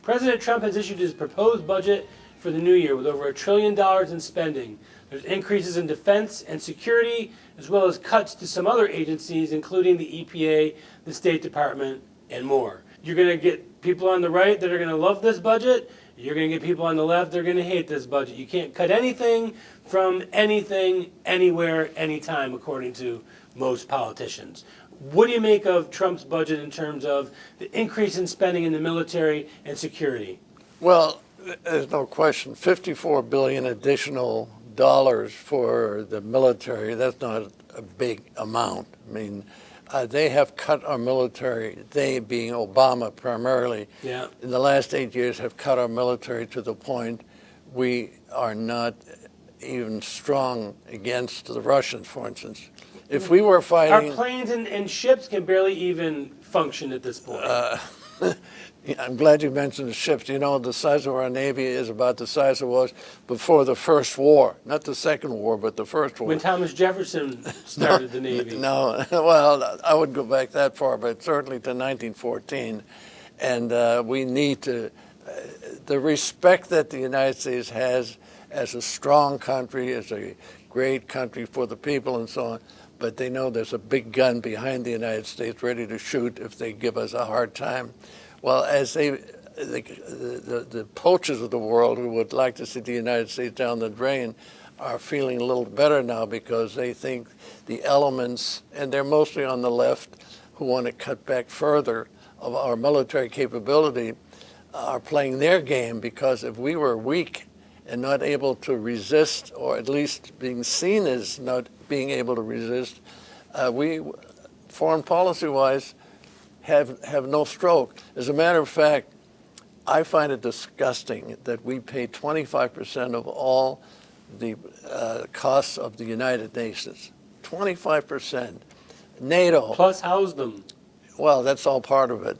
President Trump has issued his proposed budget for the new year with over $1 trillion in spending. There's increases in defense and security, as well as cuts to some other agencies, including the EPA, the State Department, and more. You're going to get people on the right that are going to love this budget. You're going to get people on the left that are going to hate this budget. You can't cut anything from anything, anywhere, anytime, according to most politicians. What do you make of Trump's budget in terms of the increase in spending in the military and security? Well, there's no question. $54 billion additional dollars for the military. That's not a big amount. I mean, they have cut our military, they being Obama primarily, in the last 8 years have cut our military to the point we are not even strong against the Russians, for instance. If we were fighting... Our planes and ships can barely even function at this point. I'm glad you mentioned the ships. You know, the size of our Navy is about the size it was before the First War. Not the Second War, but the First War. When Thomas Jefferson started the Navy. No, well, I wouldn't go back that far, but certainly to 1914. And we need to... the respect that the United States has as a strong country, as a great country for the people and so on, but they know there's a big gun behind the United States ready to shoot if they give us a hard time. Well, as the poachers of the world who would like to see the United States down the drain are feeling a little better now because they think the elements, and they're mostly on the left, who want to cut back further of our military capability, are playing their game, because if we were weak and not able to resist, or at least being seen as not being able to resist, we, foreign policy-wise, have no stroke. As a matter of fact, I find it disgusting that we pay 25% of all the costs of the United Nations. 25%. NATO. Plus house them. Well, that's all part of it.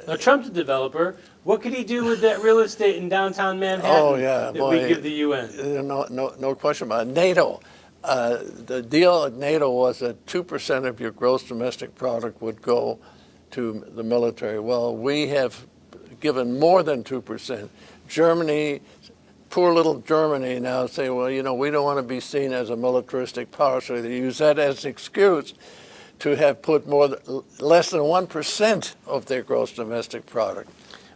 Now, Trump's a developer. What could he do with that real estate in downtown Manhattan that we give the UN? No question about it. NATO. The deal at NATO was that 2% of your gross domestic product would go to the military. Well, we have given more than 2%. Germany, poor little Germany now say, well, you know, we don't want to be seen as a militaristic power, so they use that as an excuse to have put less than 1% of their gross domestic product.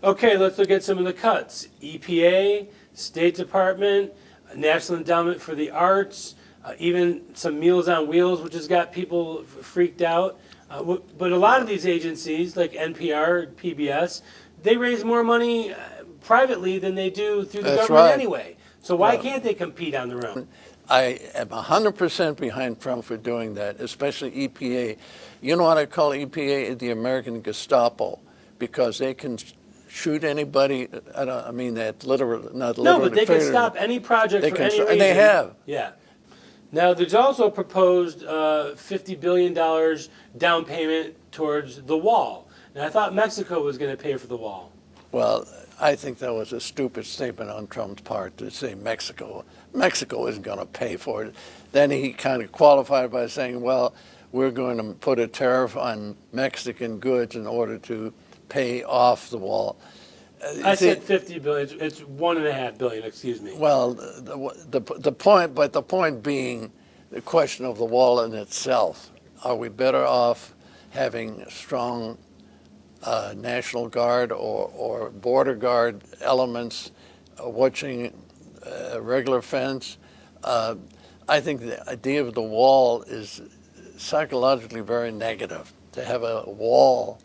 Okay, let's look at some of the cuts. EPA, State Department, National Endowment for the Arts, even some Meals on Wheels, which has got people freaked out. But a lot of these agencies, like NPR, PBS, they raise more money privately than they do through the government anyway. So why can't they compete on their own? I am 100% behind Trump for doing that, especially EPA. You know what I call EPA? The American Gestapo, because they can shoot anybody. I mean that literally, not literally. No, but they can stop any project for any reason. And they have. Yeah. Now, there's also proposed $50 billion down payment towards the wall. And I thought Mexico was going to pay for the wall. Well, I think that was a stupid statement on Trump's part to say Mexico. Mexico isn't going to pay for it. Then he kind of qualified by saying, well, we're going to put a tariff on Mexican goods in order to pay off the wall. I said $50 billion. It's $1.5 billion. Excuse me. Well, the point being the question of the wall in itself. Are we better off having strong National Guard or Border Guard elements watching a regular fence? I think the idea of the wall is psychologically very negative. To have a wall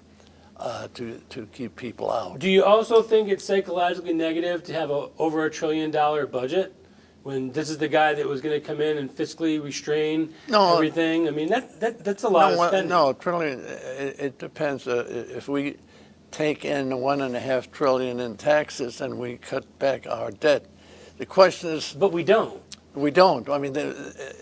to keep people out. Do you also think it's psychologically negative to have over $1 trillion budget when this is the guy that was going to come in and fiscally restrain everything? I mean, that's a lot of spending. No, trillion. It depends. If we take in $1.5 trillion in taxes and we cut back our debt, the question is. But we don't. We don't. I mean,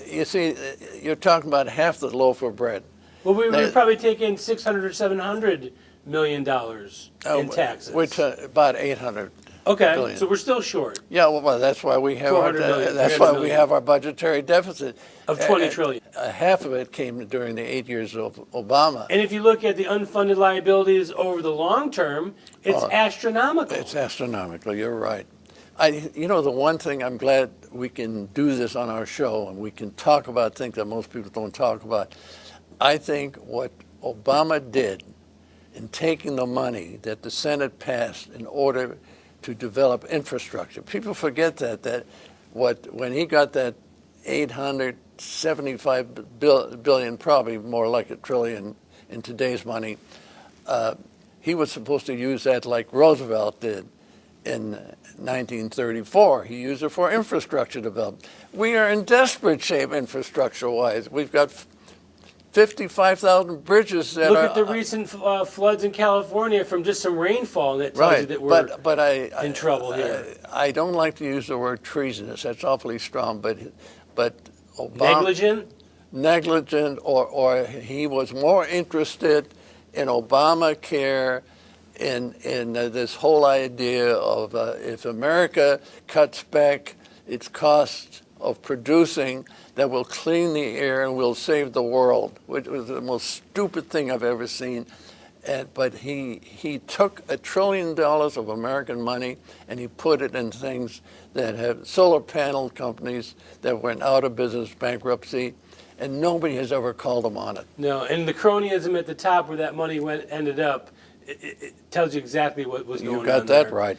you see, you're talking about half the loaf of bread. Well, we probably take in $600 or $700 million in taxes. Which about 800. Okay, billion. so we're still short Yeah, well, that's why we have 400 million, that's 300 why we million. have our budgetary deficit. of 20 trillion. Half of it came during the 8 years of Obama. And if you look at the unfunded liabilities over the long term, it's astronomical. It's astronomical. You're right. The one thing I'm glad we can do this on our show and we can talk about things that most people don't talk about. I think what Obama did in taking the money that the Senate passed in order to develop infrastructure. People forget that when he got that 875 billion, probably more like $1 trillion in today's money, he was supposed to use that like Roosevelt did in 1934. He used it for infrastructure development. We are in desperate shape infrastructure-wise. We've got 55,000 bridges that Look at the recent floods in California from just some rainfall, and that tells you that we're in trouble here. I don't like to use the word treasonous. That's awfully strong, but Negligent? Negligent, or he was more interested in Obamacare, in this whole idea of if America cuts back its costs of producing, that will clean the air and will save the world, which was the most stupid thing I've ever seen. But he took $1 trillion of American money and he put it in things that have solar panel companies that went out of business, bankruptcy, and nobody has ever called him on it. No, and the cronyism at the top where that money ended up, it tells you exactly what was going on You got there. that right.